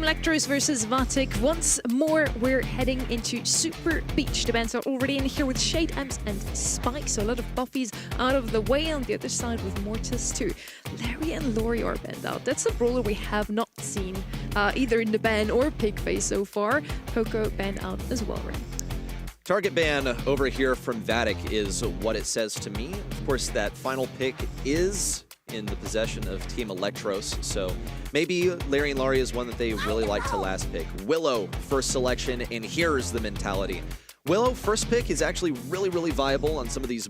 Elektros versus Vatic. Once more, we're heading into Super Beach. The bands are already in here with Shade Amps and Spike, so a lot of buffies out of the way. On the other side with Mortis too. Larry and Lori are banned out. That's a brawler we have not seen either in the ban or pick phase so far. Poco banned out as well, right? Target ban over here from Vatic is what it says to me. Of course, that final pick is in the possession of Team Elektros, so maybe Larry and Laurie is one that they really like to last pick. Willow, first selection, and here's the mentality. Willow, first pick, is actually really viable on some of these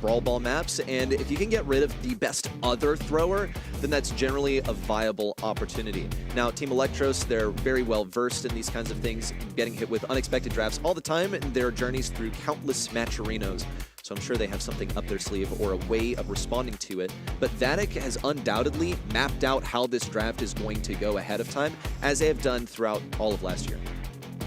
Brawl Ball maps, and if you can get rid of the best other thrower, then that's generally a viable opportunity. Now, Team Elektros, they're very well versed in these kinds of things, getting hit with unexpected drafts all the time in their journeys through countless matcherinos. So I'm sure they have something up their sleeve or a way of responding to it. But Vatic has undoubtedly mapped out how this draft is going to go ahead of time, as they have done throughout all of last year.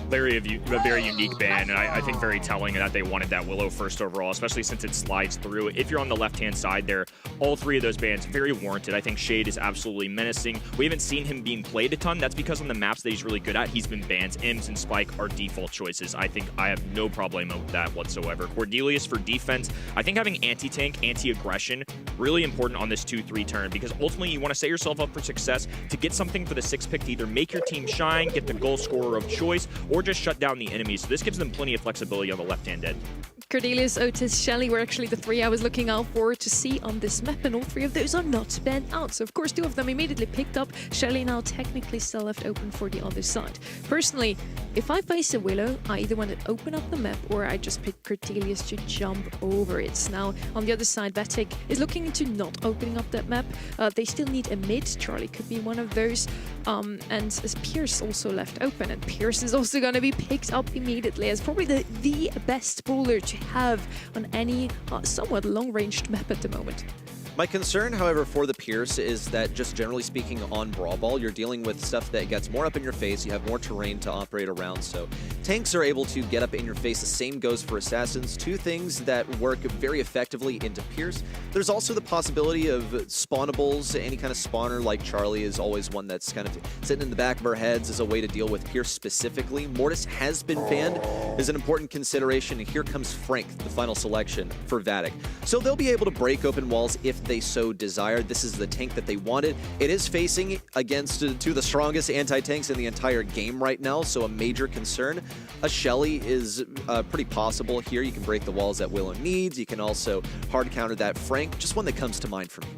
Larry, a very unique ban, and I think very telling that they wanted that Willow first overall, especially since it slides through. If you're on the left-hand side there, all three of those bans, very warranted. I think Shade is absolutely menacing. We haven't seen him being played a ton. That's because on the maps that he's really good at, he's been banned. Imps and Spike are default choices. I think I have no problem with that whatsoever. Cordelius for defense. I think having anti-tank, anti-aggression, really important on this 2-3 turn, because ultimately you want to set yourself up for success to get something for the 6th pick to either make your team shine, get the goal scorer of choice, or just shut down the enemies. So this gives them plenty of flexibility on the left-hand end. Cordelius, Otis, Shelly were actually the three I was looking out for to see on this map, and all three of those are not banned out. So of course, two of them immediately picked up. Shelly now technically still left open for the other side. Personally, if I face a Willow, I either want to open up the map or I just pick Cordelius to jump over it. Now, on the other side, Vatic is looking into not opening up that map. They still need a mid. Charlie could be one of those. And Pierce also left open, and Pierce is also going to be picked up immediately as probably the best brawler to have on any somewhat long-ranged map at the moment. My concern, however, for the Pierce is that just generally speaking on Brawl Ball, you're dealing with stuff that gets more up in your face, you have more terrain to operate around, so tanks are able to get up in your face. The same goes for Assassins, two things that work very effectively into Pierce. There's also the possibility of spawnables. Any kind of spawner like Charlie is always one that's kind of sitting in the back of our heads as a way to deal with Pierce specifically. Mortis has been banned is an important consideration, and here comes Frank, the final selection for Vatic. So they'll be able to break open walls if they so desire. This is the tank that they wanted. It is facing against two of the strongest anti-tanks in the entire game right now, so a major concern. A Shelly is pretty possible here. You can break the walls that Willow needs. You can also hard counter that Frank. Just one that comes to mind for me.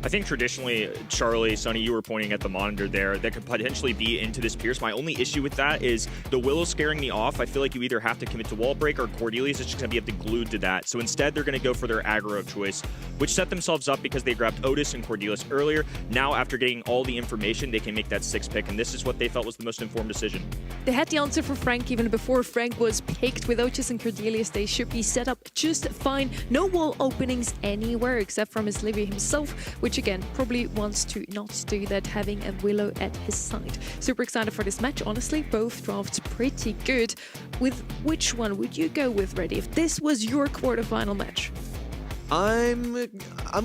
I think traditionally, Charlie, Sonny, you were pointing at the monitor there, that could potentially be into this Pierce. My only issue with that is the Willow scaring me off. I feel like you either have to commit to wall break or Cordelius is just going to be glued to that. So instead, they're going to go for their aggro of choice, which set themselves up because they grabbed Otis and Cordelius earlier. Now, after getting all the information, they can make that 6th pick, and this is what they felt was the most informed decision. They had the answer for Frank even before Frank was picked. With Otis and Cordelius, they should be set up just fine. No wall openings anywhere except from his Livy himself, which again probably wants to not do that, having a Willow at his side. Super excited for this match. Honestly, both drafts pretty good. With which one would you go with, Reddy, if this was your quarterfinal match? I'm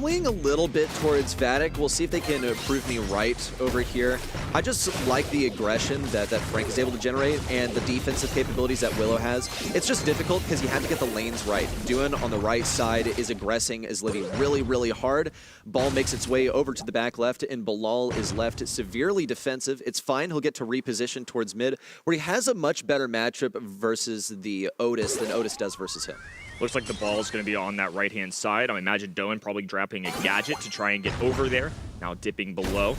leaning a little bit towards Vatic. We'll see if they can prove me right over here. I just like the aggression that Frank is able to generate and the defensive capabilities that Willow has. It's just difficult because you have to get the lanes right. Duan on the right side is aggressing as Livy really hard. Ball makes its way over to the back left, and Bilal is left severely defensive. It's fine. He'll get to reposition towards mid, where he has a much better matchup versus the Otis than Otis does versus him. Looks like the ball is going to be on that right-hand side. I imagine Doan probably dropping a gadget to try and get over there. Now dipping below.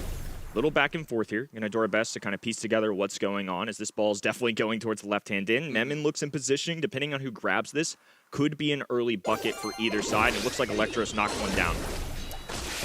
Little back and forth here. Going to do our best to kind of piece together what's going on, as this ball is definitely going towards the left-hand end. Memon looks in position. Depending on who grabs this, could be an early bucket for either side. It looks like Elektros knocked one down.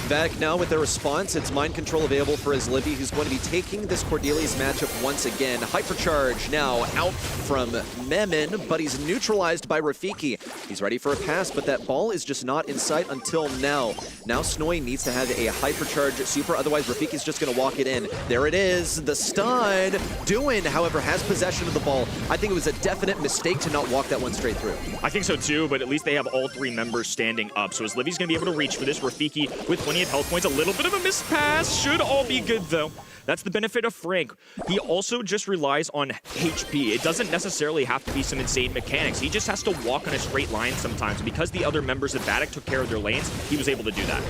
Vatic now with their response. It's mind control available for his Livy, who's going to be taking this Cordelius matchup once again. Hypercharge now out from Memon, but he's neutralized by Rafiki. He's ready for a pass, but that ball is just not in sight until now. Now Snowy needs to have a Hypercharge super, otherwise Rafiki's just going to walk it in. There it is, the stun. Duan, however, has possession of the ball. I think it was a definite mistake to not walk that one straight through. I think so too, but at least they have all three members standing up. So as Livy's going to be able to reach for this, Rafiki with plenty of health points, a little bit of a missed pass. Should all be good though. That's the benefit of Frank. He also just relies on HP. It doesn't necessarily have to be some insane mechanics. He just has to walk on a straight line sometimes. Because the other members of Vatic took care of their lanes, he was able to do that.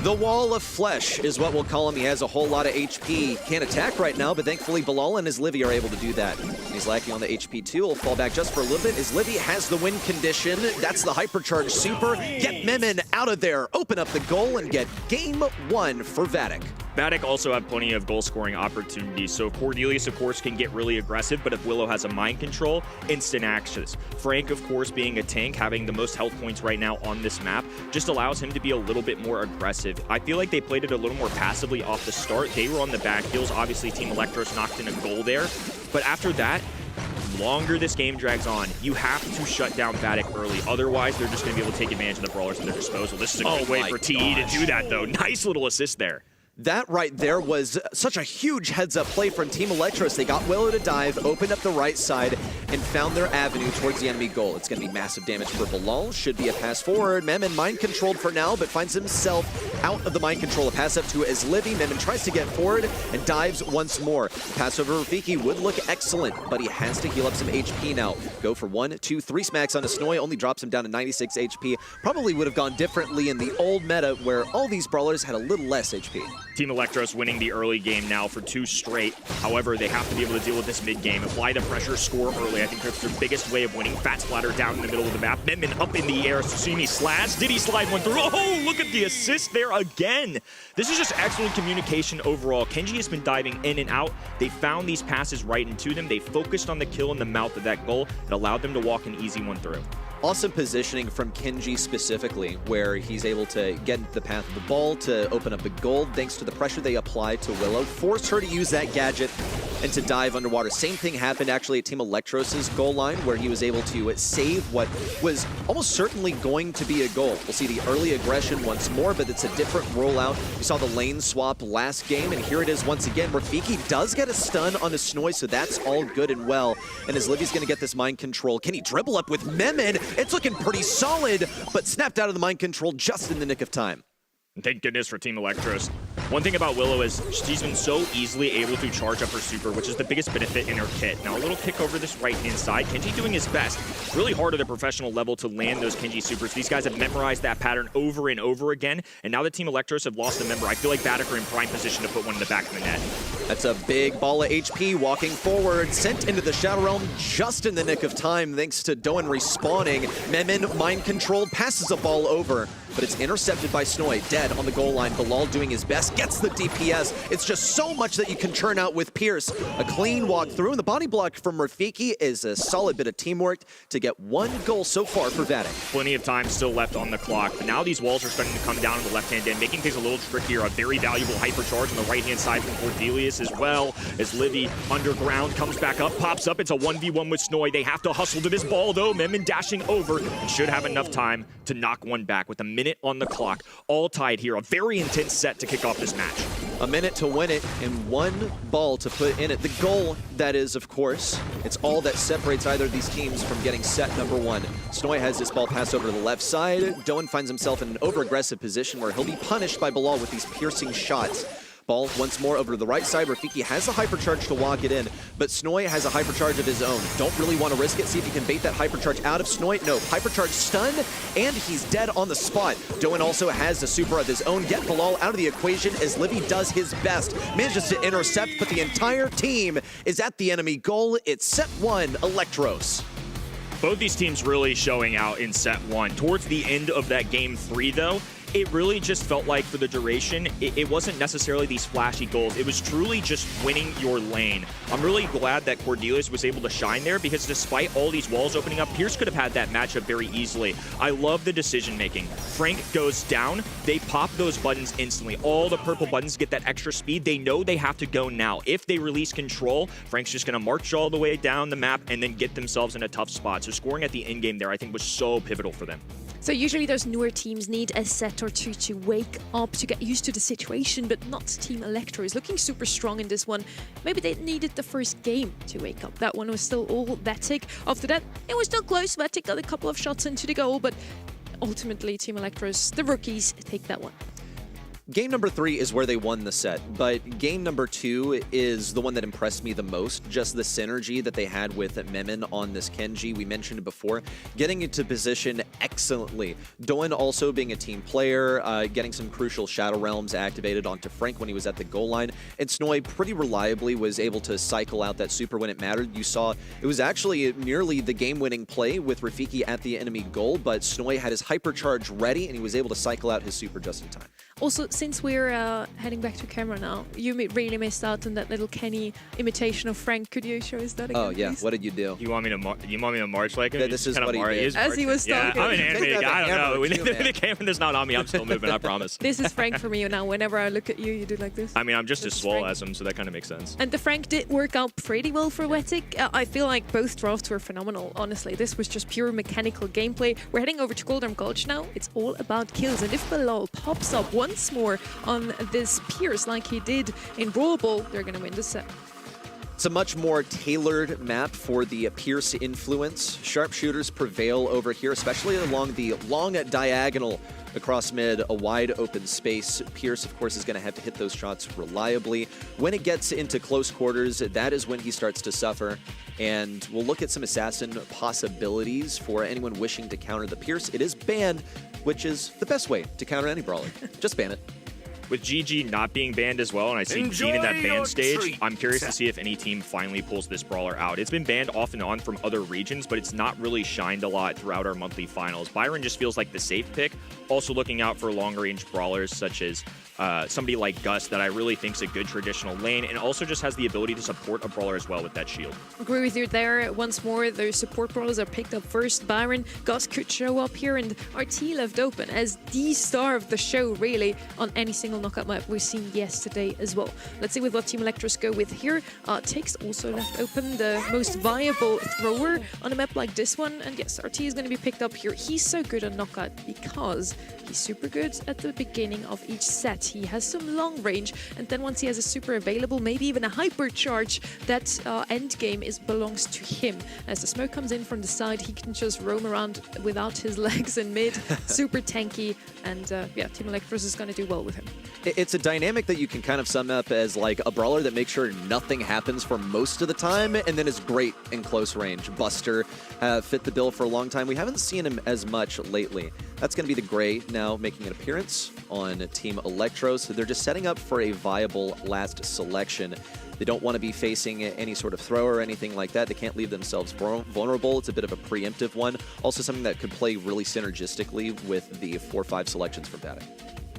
The Wall of Flesh is what we'll call him. He has a whole lot of HP. Can't attack right now, but thankfully Bilal and his Livy are able to do that. He's lacking on the HP too. He'll fall back just for a little bit as Livy has the win condition. That's the hypercharge super. Get Memon out of there. Open up the goal and get game 1 for Vatic. Vatic also have plenty of goal-scoring opportunities, so Cordelius, of course, can get really aggressive, but if Willow has a mind control, instant access. Frank, of course, being a tank, having the most health points right now on this map, just allows him to be a little bit more aggressive. I feel like they played it a little more passively off the start. They were on the back heels. Obviously, Team Elektros knocked in a goal there, but after that, longer this game drags on, you have to shut down Vatic early. Otherwise, they're just going to be able to take advantage of the brawlers at their disposal. This is a good way for TE to do that, though. Nice little assist there. That right there was such a huge heads-up play from Team Elektros. They got Willow to dive, opened up the right side, and found their avenue towards the enemy goal. It's going to be massive damage for Bilal. Should be a pass forward. Memon mind-controlled for now, but finds himself out of the mind control. A pass up to his Livy. Memon tries to get forward and dives once more. Pass over Rafiki would look excellent, but he has to heal up some HP now. Go for 1, 2, 3 smacks on a Snoy. Only drops him down to 96 HP. Probably would have gone differently in the old meta where all these brawlers had a little less HP. Team Elektros winning the early game now for 2 straight. However, they have to be able to deal with this mid-game. Apply the pressure, score early. I think that's their biggest way of winning. Fat splatter down in the middle of the map. Memon up in the air. Susumi slash. Did he slide one through? Oh, look at the assist there again. This is just excellent communication overall. Kenji has been diving in and out. They found these passes right into them. They focused on the kill in the mouth of that goal. It allowed them to walk an easy one through. Awesome positioning from Kenji specifically, where he's able to get into the path of the ball to open up the goal thanks to the pressure they apply to Willow. Force her to use that gadget and to dive underwater. Same thing happened actually at Team Elektros' goal line, where he was able to save what was almost certainly going to be a goal. We'll see the early aggression once more, but it's a different rollout. We saw the lane swap last game, and here it is once again. Rafiki does get a stun on a Snoy, so that's all good and well. And as Livy's going to get this mind control, can he dribble up with Memon? It's looking pretty solid, but snapped out of the mind control just in the nick of time. Thank goodness for Team Elektros. One thing about Willow is she's been so easily able to charge up her super, which is the biggest benefit in her kit. Now a little kick over this right-hand side. Kenji doing his best. Really hard at a professional level to land those Kenji supers. These guys have memorized that pattern over and over again. And now that Team Elektros have lost a member, I feel like Vatic are in prime position to put one in the back of the net. That's a big ball of HP walking forward, sent into the Shadow Realm just in the nick of time thanks to Doan respawning. Memon mind-controlled, passes a ball over, but it's intercepted by Snoy, dead on the goal line. Bilal doing his best, gets the DPS. It's just so much that you can churn out with Pierce. A clean walk through, and the body block from Rafiki is a solid bit of teamwork to get 1 goal so far for Vatic. Plenty of time still left on the clock, but now these walls are starting to come down on the left-hand end, making things a little trickier. A very valuable hypercharge on the right-hand side from Cordelius as well, as Livy underground comes back up, pops up. It's a 1v1 with Snoy. They have to hustle to this ball, though. Memon dashing over and should have enough time to knock one back with a minute on the clock. All tied here. A very intense set to kick off this match. A minute to win it and 1 ball to put in it. The goal, that is, of course, it's all that separates either of these teams from getting set number 1. Snoy has this ball pass over to the left side. Doan finds himself in an over-aggressive position where he'll be punished by Bilal with these piercing shots. Ball once more over to the right side. Rafiki has a hypercharge to walk it in, but Snoy has a hypercharge of his own. Don't really want to risk it. See if he can bait that hypercharge out of Snoy. No, hypercharge stun, and he's dead on the spot. Doan also has a super of his own. Get Bilal out of the equation as Livy does his best. Manages to intercept, but the entire team is at the enemy goal. It's set 1, Elektros. Both these teams really showing out in set 1. Towards the end of that game 3, though, it really just felt like for the duration, it wasn't necessarily these flashy goals. It was truly just winning your lane. I'm really glad that Cordelius was able to shine there because despite all these walls opening up, Pierce could have had that matchup very easily. I love the decision making. Frank goes down, they pop those buttons instantly. All the purple buttons get that extra speed. They know they have to go now. If they release control, Frank's just gonna march all the way down the map and then get themselves in a tough spot. So scoring at the end game there, I think was so pivotal for them. So usually those newer teams need a set or two to wake up, to get used to the situation, but not Team Elektros. Looking super strong in this one. Maybe they needed the first game to wake up. That one was still all Vatic. After that, it was still close. Vatic got a couple of shots into the goal, but ultimately Team Elektros, the rookies, take that one. Game number 3 is where they won the set, but game number 2 is the one that impressed me the most. Just the synergy that they had with Memon on this Kenji. We mentioned it before, getting into position excellently. Doan also being a team player, getting some crucial Shadow Realms activated onto Frank when he was at the goal line, and Snoy pretty reliably was able to cycle out that super when it mattered. You saw it was actually nearly the game-winning play with Rafiki at the enemy goal, but Snoy had his hypercharge ready, and he was able to cycle out his super just in time. Also, since we're heading back to camera now, you really missed out on that little Kenny imitation of Frank. Could you show us that again, Oh yeah, please? What did you do? You want me to march like him? Yeah, this is what he did. As he was Yeah, talking. I'm an animated guy. I don't know. When Cue, man. the camera's not on me, I'm still moving. I promise. This is Frank for me now. Whenever I look at you, you do like this. I mean, I'm just This as is swole Frank. as him, so that kind of makes sense. And the Frank did work out pretty well for Vatic. I feel like both drafts were phenomenal, honestly. This was just pure mechanical gameplay. We're heading over to Golden Gulch now. It's all about kills. And if Bilal pops up once more on this Pierce like he did in Brawl Ball, they're going to win the set. It's a much more tailored map for the Pierce influence. Sharpshooters prevail over here, especially along the long diagonal across mid, a wide open space. Pierce, of course, is going to have to hit those shots reliably. When it gets into close quarters, that is when he starts to suffer. And we'll look at some assassin possibilities for anyone wishing to counter the Pierce. It is banned, which is the best way to counter any brawler. Just ban it. With GG not being banned as well, and I see Gene in that Enjoy your ban stage, treat. I'm curious to see if any team finally pulls this brawler out. It's been banned off and on from other regions, but it's not really shined a lot throughout our monthly finals. Byron just feels like the safe pick. Also looking out for long-range brawlers such as somebody like Gus that I really think is a good traditional lane, and also just has the ability to support a brawler as well with that shield. Agree with you there. Once more, those support brawlers are picked up first. Byron, Gus could show up here, and RT left open as the star of the show, really, on any single knockout map we've seen yesterday as well. Let's see what Team Elektros go with here. Tix also left open, the most viable thrower on a map like this one. And yes, RT is going to be picked up here. He's so good on knockout because he's super good at the beginning of each set. He has some long range, and then once he has a super available, maybe even a hypercharge, that end game belongs to him. As the smoke comes in from the side, he can just roam around without his legs in mid. Super tanky, and yeah, Team Elektros is going to do well with him. It's a dynamic that you can kind of sum up as like a brawler that makes sure nothing happens for most of the time, and then is great in close range. Buster fit the bill for a long time. We haven't seen him as much lately. That's going to be the Gray now making an appearance on Team Elektros. They're just setting up for a viable last selection. They don't want to be facing any sort of throw or anything like that. They can't leave themselves vulnerable. It's a bit of a preemptive one. Also something that could play really synergistically with the 4-5 selections from Vatic.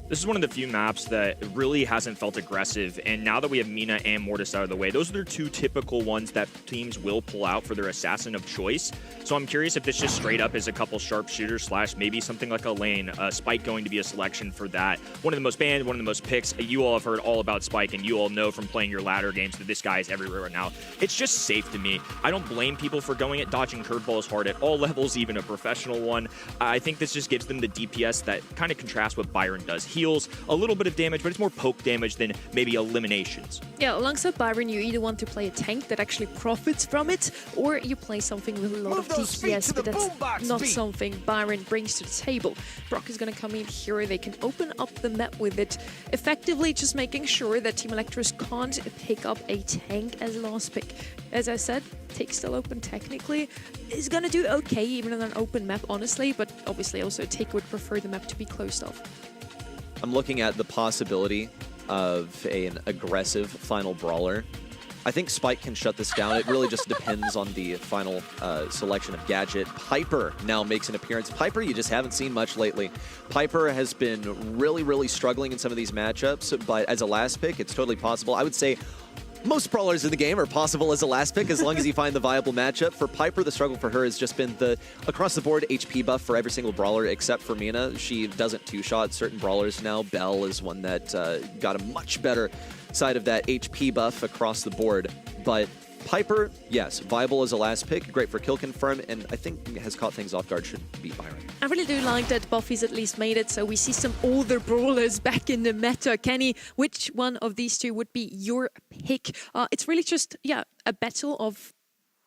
This is one of the few maps that really hasn't felt aggressive, and now that we have Mina and Mortis out of the way, those are the two typical ones that teams will pull out for their assassin of choice. So I'm curious if this just straight up is a couple sharpshooters slash maybe something like a lane, Spike going to be a selection for that. One of the most banned, one of the most picks. You all have heard all about Spike, and you all know from playing your ladder games that this guy is everywhere right now. It's just safe to me. I don't blame people for going it. Dodging curveballs hard at all levels, even a professional one. I think this just gives them the DPS that kind of contrasts what Byron does. Heals a little bit of damage, but it's more poke damage than maybe eliminations. Yeah, alongside Byron, you either want to play a tank that actually profits from it, or you play something with a lot of DPS, but that's not something Byron brings to the table. Brock is going to come in here. They can open up the map with it, effectively just making sure that Team Elektros can't pick up a tank as last pick. As I said, Tick still open technically. Is going to do okay even on an open map, honestly, but obviously also Tick would prefer the map to be closed off. I'm looking at the possibility of an aggressive final brawler. I think Spike can shut this down. It really just depends on the final selection of gadget. Piper now makes an appearance. Piper, you just haven't seen much lately. Piper has been really, really struggling in some of these matchups, but as a last pick, it's totally possible. I would say most brawlers in the game are possible as a last pick as long as you find the viable matchup. For Piper, the struggle for her has just been the across-the-board HP buff for every single brawler except for Mina. She doesn't two-shot certain brawlers now. Belle is one that got a much better side of that HP buff across the board. But Piper, yes, viable as a last pick, great for kill confirm, and I think has caught things off guard, should beat Byron. I really do like that Buffy's at least made it, so we see some older brawlers back in the meta. Kenny, which one of these two would be your pick? It's really just, yeah, a battle of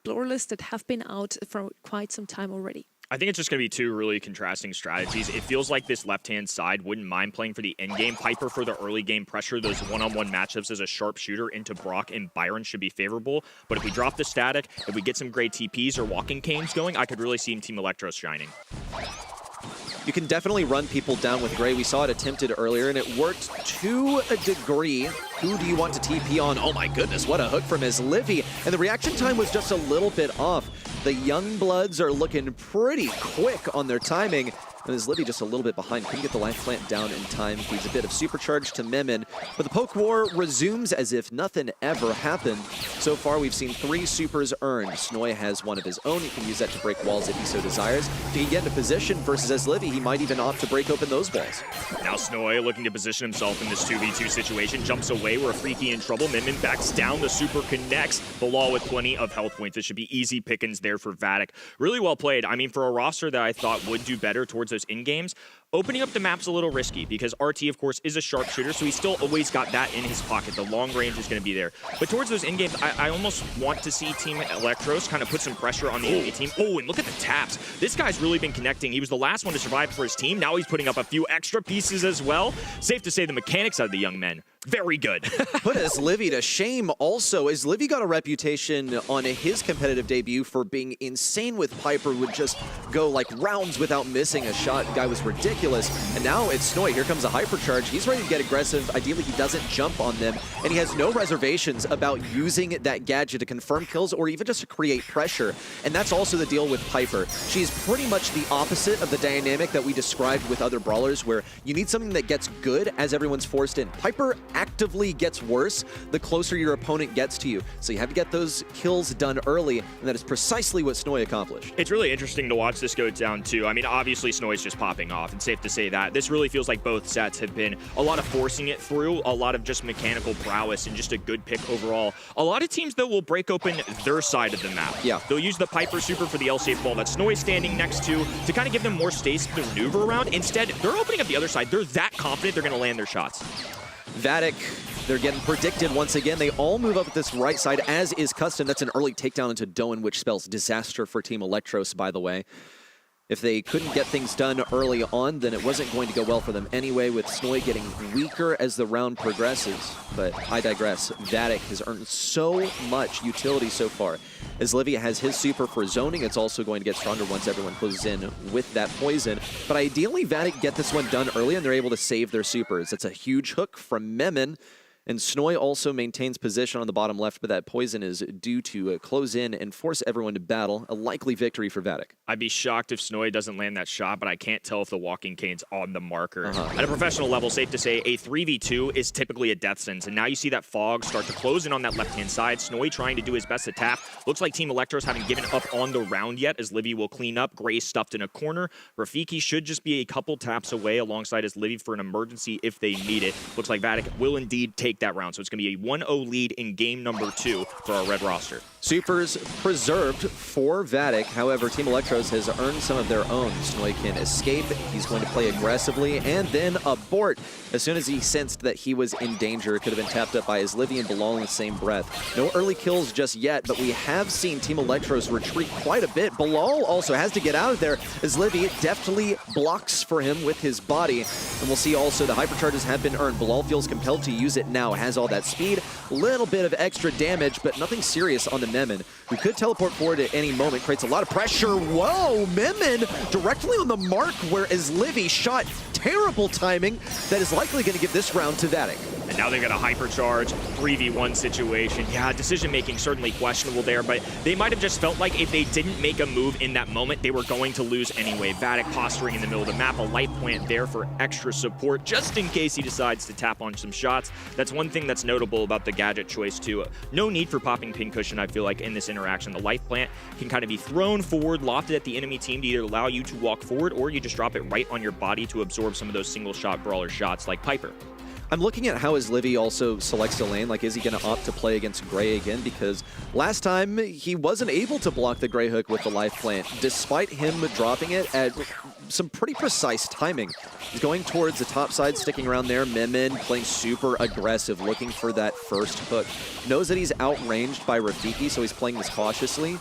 brawlers that have been out for quite some time already. I think it's just going to be two really contrasting strategies. It feels like this left-hand side wouldn't mind playing for the end-game. Piper for the early game pressure, those one-on-one matchups as a sharpshooter into Brock and Byron should be favorable. But if we drop the static, if we get some great TPs or walking canes going, I could really see Team Elektros shining. You can definitely run people down with Gray. We saw it attempted earlier, and it worked to a degree. Who do you want to TP on? Oh my goodness, what a hook from his Livy. And the reaction time was just a little bit off. The young bloods are looking pretty quick on their timing. And his Livy just a little bit behind. Couldn't get the life plant down in time. Feeds a bit of supercharge to Memon. But the poke war resumes as if nothing ever happened. So far, we've seen 3 supers earned. Snoy has one of his own. He can use that to break walls if he so desires. If he can get into position versus his Livy, he might even opt to break open those walls. Now Snoy looking to position himself in this 2v2 situation. Jumps away. We're Freaky in trouble. Memon backs down. The super connects. Bilal with plenty of health points. This should be easy pickings there for Vatic. Really well played. I mean, for a roster that I thought would do better towards those in-games, opening up the map's a little risky because RT, of course, is a sharpshooter, so he's still always got that in his pocket. The long range is going to be there. But towards those in-games, I almost want to see Team Elektros kind of put some pressure on the enemy team. Oh, and look at the taps. This guy's really been connecting. He was the last one to survive for his team. Now he's putting up a few extra pieces as well. Safe to say the mechanics out of the young men, very good. Put his Livy to shame also, as Livy got a reputation on his competitive debut for being insane with Piper, would just go like rounds without missing a shot. The guy was ridiculous. And now it's Snoy. Here comes a hypercharge. He's ready to get aggressive. Ideally, he doesn't jump on them. And he has no reservations about using that gadget to confirm kills or even just to create pressure. And that's also the deal with Piper. She's pretty much the opposite of the dynamic that we described with other brawlers, where you need something that gets good as everyone's forced in. Piper actively gets worse the closer your opponent gets to you. So you have to get those kills done early, and that is precisely what Snoy accomplished. It's really interesting to watch this go down too. I mean, obviously Snoy's just popping off. It's safe to say that. This really feels like both sets have been a lot of forcing it through, a lot of just mechanical prowess, and just a good pick overall. A lot of teams, though, will break open their side of the map. Yeah. They'll use the Piper Super for the L-shaped ball that Snoy's standing next to kind of give them more space to maneuver around. Instead, they're opening up the other side. They're that confident they're going to land their shots. Vatic, they're getting predicted once again. They all move up this right side, as is custom. That's an early takedown into Doen, which spells disaster for Team Elektros, by the way. If they couldn't get things done early on, then it wasn't going to go well for them anyway, with Snoy getting weaker as the round progresses. But I digress. Vatic has earned so much utility so far. As Livy has his super for zoning, it's also going to get stronger once everyone closes in with that poison. But ideally, Vatic get this one done early, and they're able to save their supers. It's a huge hook from Memon. And Snoy also maintains position on the bottom left, but that poison is due to close in and force everyone to battle. A likely victory for Vatic. I'd be shocked if Snoy doesn't land that shot, but I can't tell if the walking cane's on the marker. At a professional level, safe to say, a 3v2 is typically a death sentence. And now you see that fog start to close in on that left-hand side. Snoy trying to do his best to tap. Looks like Team Elektros haven't given up on the round yet, as Livy will clean up. Gray stuffed in a corner. Rafiki should just be a couple taps away alongside his Livy for an emergency if they need it. Looks like Vatic will indeed take that round. So it's going to be a 1-0 lead in game number 2 for our red roster. Supers preserved for Vatic. However, Team Elektros has earned some of their own. Snoy can escape. He's going to play aggressively and then abort. As soon as he sensed that he was in danger, it could have been tapped up by his Livy and Bilal in the same breath. No early kills just yet, but we have seen Team Elektros retreat quite a bit. Bilal also has to get out of there as Livy deftly blocks for him with his body. And we'll see also the hypercharges have been earned. Bilal feels compelled to use it now. Has all that speed, little bit of extra damage, but nothing serious on the Memon, who could teleport forward at any moment. Creates a lot of pressure. Whoa, Memon directly on the mark, whereas Livy shot. Terrible timing that is likely going to give this round to Vatic. And now they've got a hypercharge 3v1 situation. Yeah, decision-making certainly questionable there, but they might have just felt like if they didn't make a move in that moment, they were going to lose anyway. Vatic posturing in the middle of the map, a light plant there for extra support, just in case he decides to tap on some shots. That's one thing that's notable about the gadget choice too. No need for popping pincushion, I feel like, in this interaction. The life plant can kind of be thrown forward, lofted at the enemy team to either allow you to walk forward, or you just drop it right on your body to absorb some of those single shot brawler shots like Piper. I'm looking at how his Livy also selects a lane. Like, is he going to opt to play against Gray again? Because last time he wasn't able to block the Gray hook with the life plant, despite him dropping it at some pretty precise timing. He's going towards the top side, sticking around there. Memon playing super aggressive, looking for that first hook. Knows that he's outranged by Rafiki, so he's playing this cautiously.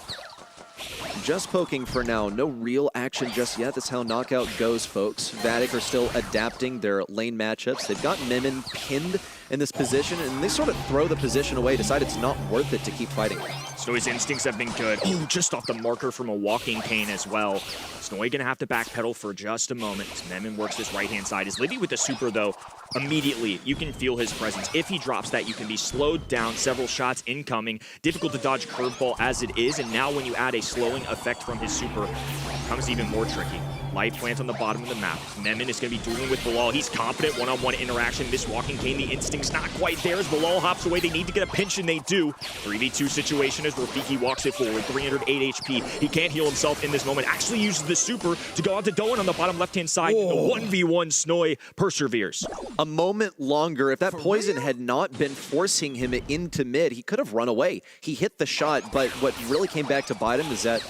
just poking for now. No real action just yet. That's how knockout goes, folks. Vatic are still adapting their lane matchups. They've got Memon pinned in this position, and they sort of throw the position away, decide it's not worth it to keep fighting. Snowy's instincts have been good. Oh, just off the marker from a walking cane as well. Snowy gonna have to backpedal for just a moment as Memon works this right-hand side. Is Livy with the super, though, immediately you can feel his presence. If he drops that, you can be slowed down, several shots incoming. Difficult to dodge curveball as it is, and now when you add a slowing effect from his super, it becomes even more tricky. Light plant on the bottom of the map. Memon is going to be dueling with Bilal. He's confident, one-on-one interaction. Miss walking cane, the instinct's not quite there as Bilal hops away. They need to get a pinch, and they do. 3v2 situation as Rafiki walks it forward. 308 HP. He can't heal himself in this moment. Actually uses the super to go out to Doan on the bottom left-hand side. Whoa. The 1v1 Snowy perseveres. A moment longer. If that poison had not been forcing him into mid, he could have run away. He hit the shot, but what really came back to bite him is that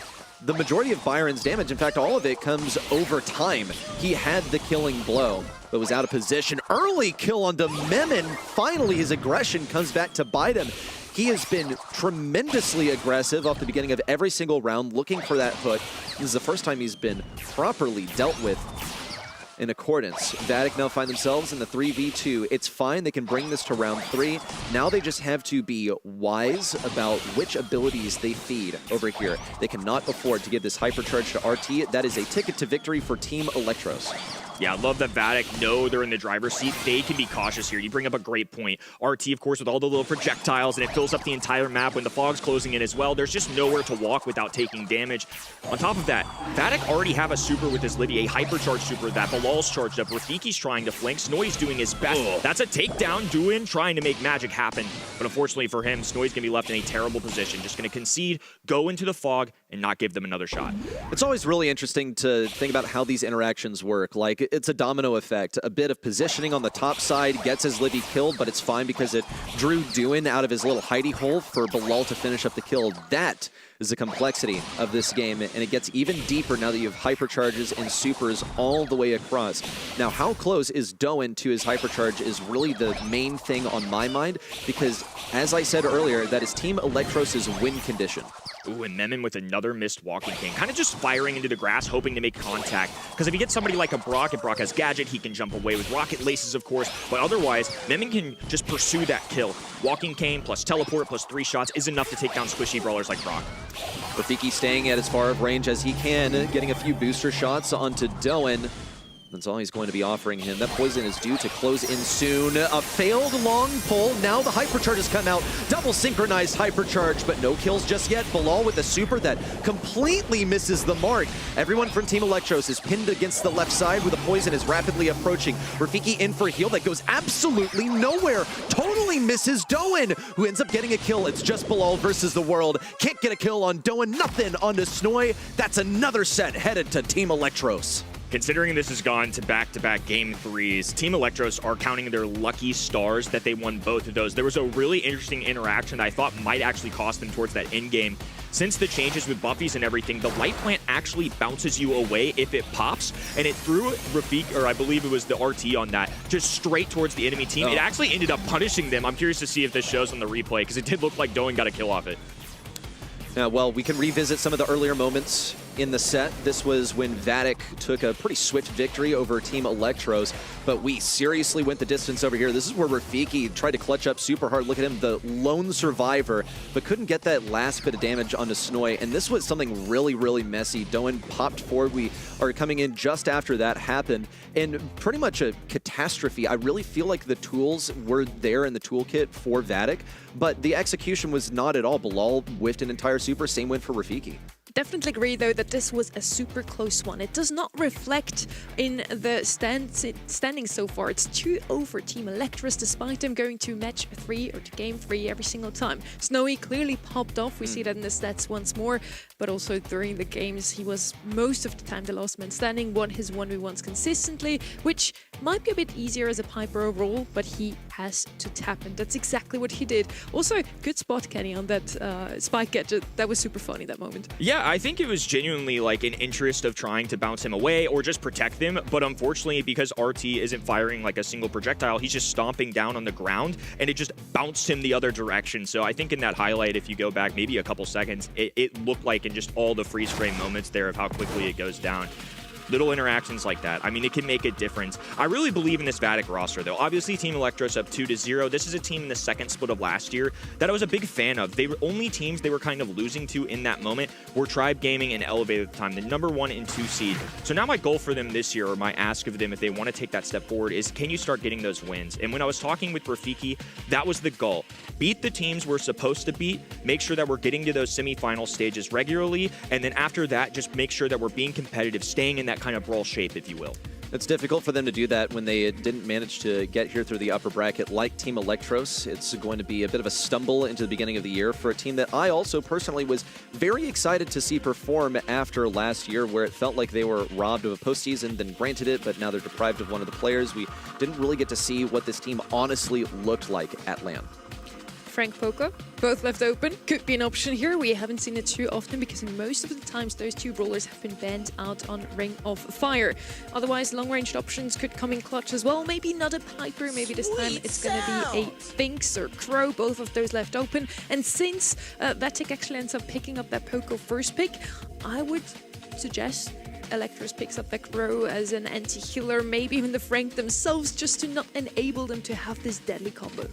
the majority of Byron's damage, in fact, all of it comes over time. He had the killing blow, but was out of position. Early kill onto Memon. Finally, his aggression comes back to bite him. He has been tremendously aggressive off the beginning of every single round, looking for that hook. This is the first time he's been properly dealt with in accordance. Vatic now find themselves in the 3v2. It's fine, they can bring this to round 3. Now they just have to be wise about which abilities they feed over here. They cannot afford to give this hypercharge to RT. That is a ticket to victory for Team Elektros. Yeah, I love that Vatic know they're in the driver's seat. They can be cautious here. You bring up a great point. RT, of course, with all the little projectiles, and it fills up the entire map when the fog's closing in as well. There's just nowhere to walk without taking damage. On top of that, Vatic already have a super with his Livy, a hypercharged super that Bilal's charged up. Rafiki's trying to flank. Snowy's doing his best. That's a takedown. Duin trying to make magic happen. But unfortunately for him, Snowy's going to be left in a terrible position. Just going to concede, go into the fog, and not give them another shot. It's always really interesting to think about how these interactions work. Like, it's a domino effect. A bit of positioning on the top side gets his Livy killed, but it's fine because it drew Duin out of his little hidey hole for Bilal to finish up the kill. That is the complexity of this game, and it gets even deeper now that you have hypercharges and supers all the way across. Now, how close is Doan to his hypercharge is really the main thing on my mind, because, as I said earlier, that is Team Elektros' win condition. Ooh, and Memon with another missed walking cane. Kind of just firing into the grass, hoping to make contact. Because if you get somebody like a Brock, if Brock has Gadget, he can jump away with Rocket Laces, of course. But otherwise, Memon can just pursue that kill. Walking cane plus teleport plus 3 shots is enough to take down squishy brawlers like Brock. Rafiki staying at as far of range as he can, getting a few booster shots onto Doan. That's all he's going to be offering him. That poison is due to close in soon. A failed long pull. Now the hypercharge has come out. Double synchronized hypercharge, but no kills just yet. Bilal with a super that completely misses the mark. Everyone from Team Elektros is pinned against the left side where the poison is rapidly approaching. Rafiki in for a heal that goes absolutely nowhere. Totally misses Doan, who ends up getting a kill. It's just Bilal versus the world. Can't get a kill on Doan. Nothing onto Snowy. That's another set headed to Team Elektros. Considering this has gone to back-to-back Game 3s, Team Elektros are counting their lucky stars that they won both of those. There was a really interesting interaction that I thought might actually cost them towards that end game. Since the changes with buffies and everything, the light plant actually bounces you away if it pops, and it threw Rafik, or I believe it was the RT on that, just straight towards the enemy team. It actually ended up punishing them. I'm curious to see if this shows on the replay, because it did look like Doan got a kill off it. Well, we can revisit some of the earlier moments in the set. This was when Vatic took a pretty swift victory over Team Elektros, but we seriously went the distance over here. This is where Rafiki tried to clutch up super hard. Look at him, the lone survivor, but couldn't get that last bit of damage onto Snowy, and this was something really, really messy. Doan popped forward. We are coming in just after that happened, and pretty much a catastrophe. I really feel like the tools were there in the toolkit for Vatic, but the execution was not at all. Bilal whiffed an entire super, same win for Rafiki. Definitely agree, though, that this was a super close one. It does not reflect in the standings so far. It's 2-0 for Team Elektros, despite them going to match 3 or to game 3 every single time. Snowy clearly popped off. We see that in the stats once more, but also during the games, he was most of the time the last man standing, won his 1v1s consistently, which might be a bit easier as a Piper overall, but he has to tap, and that's exactly what he did. Also, good spot, Kenny, on that spike gadget. That was super funny, that moment. Yeah, I think it was genuinely like an interest of trying to bounce him away or just protect them, but unfortunately, because RT isn't firing like a single projectile, he's just stomping down on the ground, and it just bounced him the other direction. So I think in that highlight, if you go back maybe a couple seconds, it looked like in just all the freeze frame moments there of how quickly it goes down. Little interactions like that, I mean, it can make a difference. I really believe in this Vatic roster, though. Obviously, Team Elektros up 2-0. This is a team in the second split of last year that I was a big fan of. They were only teams they were kind of losing to in that moment were Tribe Gaming and Elevate at the time, the number 1 and 2 seed. So now my goal for them this year, or my ask of them if they want to take that step forward, is can you start getting those wins? And when I was talking with Rafiki, that was the goal. Beat the teams we're supposed to beat, make sure that we're getting to those semifinal stages regularly, and then after that, just make sure that we're being competitive, staying in that kind of brawl shape, if you will. It's difficult for them to do that when they didn't manage to get here through the upper bracket like Team Elektros. It's going to be a bit of a stumble into the beginning of the year for a team that I also personally was very excited to see perform after last year, where it felt like they were robbed of a postseason, then granted it, but now they're deprived of one of the players. We didn't really get to see what this team honestly looked like at LAN. Frank Poco, both left open, could be an option here. We haven't seen it too often because most of the times those two brawlers have been banned out on Ring of Fire. Otherwise, long-ranged options could come in clutch as well. Maybe not a Piper, maybe this time it's going to be a Sphinx or Crow, both of those left open. And since Vatic actually ends up picking up that Poco first pick, I would suggest Elektros picks up the Crow as an anti-healer, maybe even the Frank themselves, just to not enable them to have this deadly combo.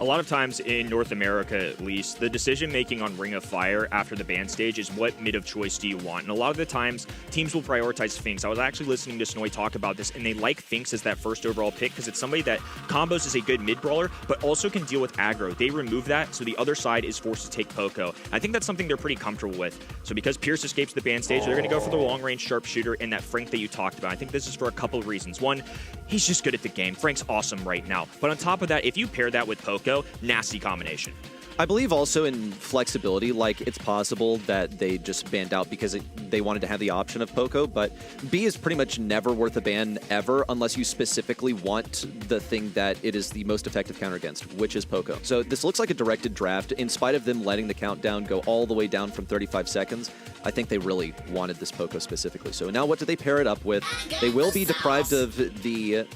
A lot of times in North America, at least, the decision-making on Ring of Fire after the ban stage is what mid of choice do you want? And a lot of the times, teams will prioritize Sphinx. I was actually listening to Snoy talk about this, and they like Sphinx as that first overall pick because it's somebody that combos as a good mid-brawler, but also can deal with aggro. They remove that, so the other side is forced to take Poco. I think that's something they're pretty comfortable with. So because Pierce escapes the ban stage, they're going to go for the long-range sharpshooter and that Frank that you talked about. I think this is for a couple of reasons. One, he's just good at the game. Frank's awesome right now. But on top of that, if you pair that with Poco, nasty combination. I believe also in flexibility, like it's possible that they just banned out because they wanted to have the option of Poco, but B is pretty much never worth a ban ever unless you specifically want the thing that it is the most effective counter against, which is Poco. So this looks like a directed draft. In spite of them letting the countdown go all the way down from 35 seconds, I think they really wanted this Poco specifically. So now what do they pair it up with? They will be deprived of the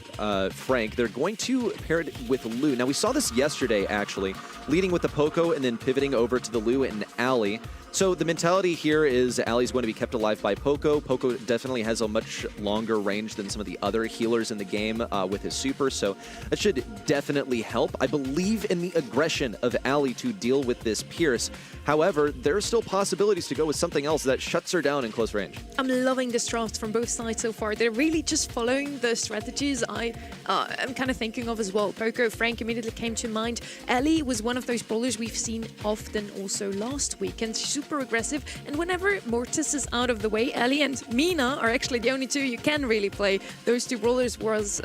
Frank. They're going to pair it with Lu. Now we saw this yesterday, actually, leading with the Poco and then pivoting over to the Lu and Ali. So the mentality here is Ali's going to be kept alive by Poco. Poco definitely has a much longer range than some of the other healers in the game with his super, so that should definitely help. I believe in the aggression of Ali to deal with this Pierce. However, there are still possibilities to go with something else that shuts her down in close range. I'm loving this draft from both sides so far. They're really just following the strategies I'm kind of thinking of as well. Poco, Frank immediately came to mind. Ellie was one of those brawlers we've seen often also last week, and super aggressive. And whenever Mortis is out of the way, Ellie and Mina are actually the only two you can really play. Those two brawlers was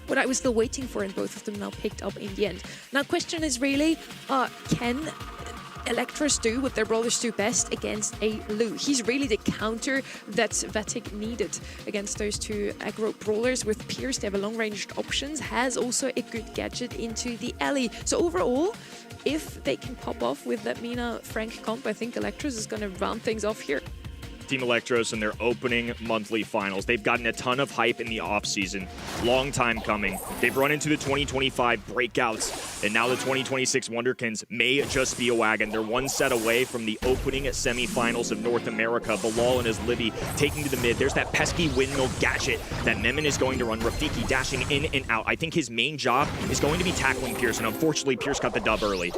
what I was still waiting for, and both of them now picked up in the end. Now, question is really, can Elektros do what their brawlers do best against a Lu? He's really the counter that Vatic needed against those two aggro brawlers. With Pierce, they have a long-ranged options, has also a good gadget into the alley. So overall, if they can pop off with that Mina-Frank comp, I think Elektros is going to round things off here. Team Elektros in their opening monthly finals. They've gotten a ton of hype in the offseason. Long time coming. They've run into the 2025 breakouts, and now the 2026 Wonderkins may just be a wagon. They're one set away from the opening semifinals of North America. Bilal and his Livy taking to the mid. There's that pesky windmill gadget that Memon is going to run. Rafiki dashing in and out. I think his main job is going to be tackling Pierce, and unfortunately, Pierce got the dub early.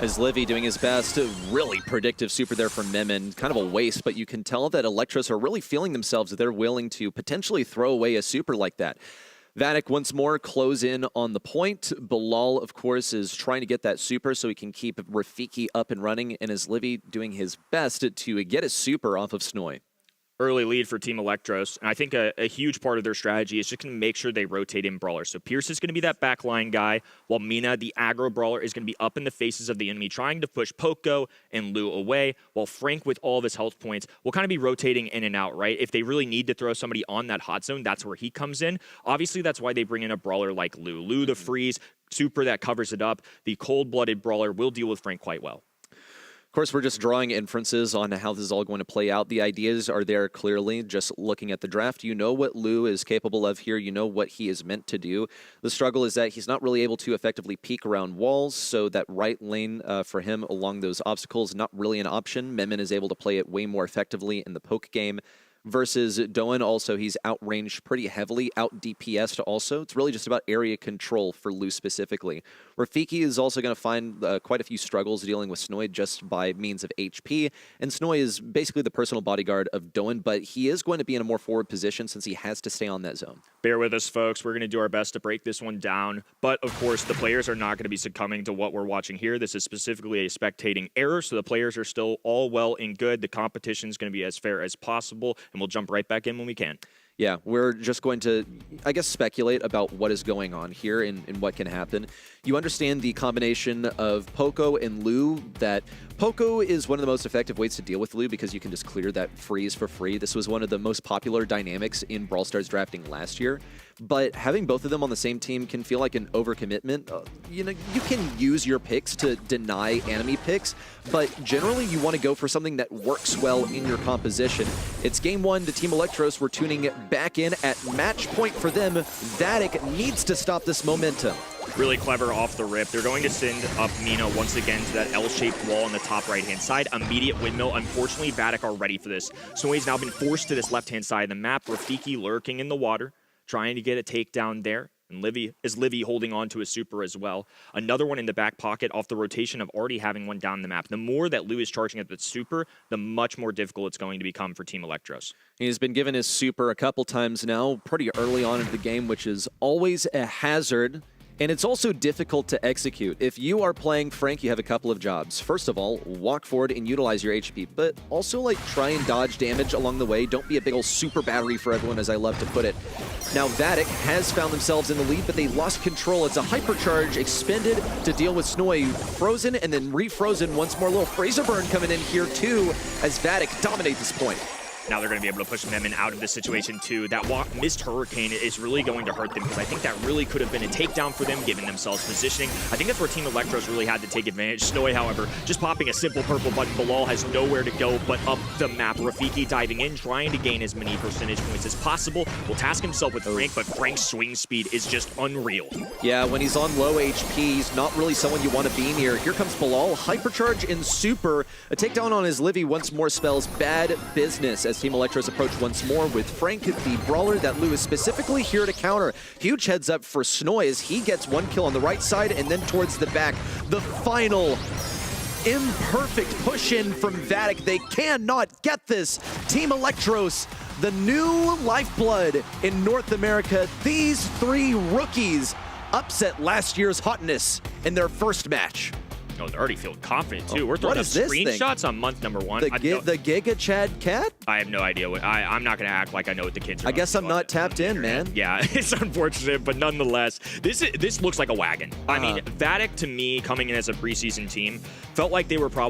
As Livy doing his best, really predictive super there from Memon. Kind of a waste, but you can tell that Elektros are really feeling themselves that they're willing to potentially throw away a super like that. Vatic once more close in on the point. Bilal, of course, is trying to get that super so he can keep Rafiki up and running, and as Livy doing his best to get a super off of Snoy. Early lead for Team Elektros, and I think a huge part of their strategy is just going to make sure they rotate in brawlers. So Pierce is going to be that backline guy, while Mina, the aggro brawler, is going to be up in the faces of the enemy, trying to push Poco and Lu away, while Frank, with all of his health points, will kind of be rotating in and out, right? If they really need to throw somebody on that hot zone, that's where he comes in. Obviously, that's why they bring in a brawler like Lu. Lu, the freeze, super that covers it up, the cold-blooded brawler will deal with Frank quite well. Of course, we're just drawing inferences on how this is all going to play out. The ideas are there clearly. Just looking at the draft, you know what Lou is capable of here. You know what he is meant to do. The struggle is that he's not really able to effectively peek around walls, so that right lane for him along those obstacles, not really an option. Memin is able to play it way more effectively in the poke game. Versus Doan, also, he's outranged pretty heavily, out DPS'd also. It's really just about area control for Lou specifically. Rafiki is also going to find quite a few struggles dealing with Snoy just by means of HP, and Snoy is basically the personal bodyguard of Doan, but he is going to be in a more forward position since he has to stay on that zone. Bear with us, folks. We're going to do our best to break this one down, but of course, the players are not going to be succumbing to what we're watching here. This is specifically a spectating error, so the players are still all well and good. The competition is going to be as fair as possible, and we'll jump right back in when we can. Yeah, we're just going to, I guess, speculate about what is going on here and what can happen. You understand the combination of Poco and Lou, that Poco is one of the most effective ways to deal with Lou because you can just clear that freeze for free. This was one of the most popular dynamics in Brawl Stars drafting last year. But having both of them on the same team can feel like an overcommitment. You know, you can use your picks to deny enemy picks, but generally you want to go for something that works well in your composition. It's game one. The Team Elektros were tuning back in at match point for them. Vatic needs to stop this momentum. Really clever off the rip. They're going to send up Mina once again to that L-shaped wall on the top right-hand side. Immediate windmill. Unfortunately, Vatic are ready for this. So he's now been forced to this left-hand side of the map. Rafiki lurking in the water, trying to get a takedown there. And Livy holding on to his super as well. Another one in the back pocket off the rotation of already having one down the map. The more that Lou is charging at the super, the much more difficult it's going to become for Team Elektros. He's been given his super a couple times now, pretty early on in the game, which is always a hazard. And it's also difficult to execute. If you are playing Frank, you have a couple of jobs. First of all, walk forward and utilize your HP, but also like try and dodge damage along the way. Don't be a big old super battery for everyone, as I love to put it. Now, Vatic has found themselves in the lead, but they lost control. It's a hypercharge expended to deal with Snoy. Frozen and then refrozen once more. Little Fraser burn coming in here too, as Vatic dominate this point. Now they're going to be able to push Memin out of this situation too. That missed Hurricane is really going to hurt them because I think that really could have been a takedown for them, giving themselves positioning. I think that's where Team Elektros really had to take advantage. Snoy, however, just popping a simple purple button. Bilal has nowhere to go but up the map. Rafiki diving in, trying to gain as many percentage points as possible. Will task himself with Frank, but Frank's swing speed is just unreal. Yeah, when he's on low HP, he's not really someone you want to be near. Here comes Bilal, hypercharge in super. A takedown on his Livy once more spells bad business as Team Elektros approach once more with Frank, the brawler that Lou is specifically here to counter. Huge heads up for Snoy as he gets one kill on the right side and then towards the back. The final imperfect push-in from Vatic. They cannot get this. Team Elektros, the new lifeblood in North America. These three rookies upset last year's hotness in their first match. Oh, they already feel confident, too. We're throwing up screenshots on month number one. The Giga Chad Cat? I have no idea. I'm not going to act like I know what the kids are. I guess I'm not tapped in, man. Yeah, it's unfortunate, but nonetheless, this looks like a wagon. I mean, Vatic, to me, coming in as a preseason team, felt like they were probably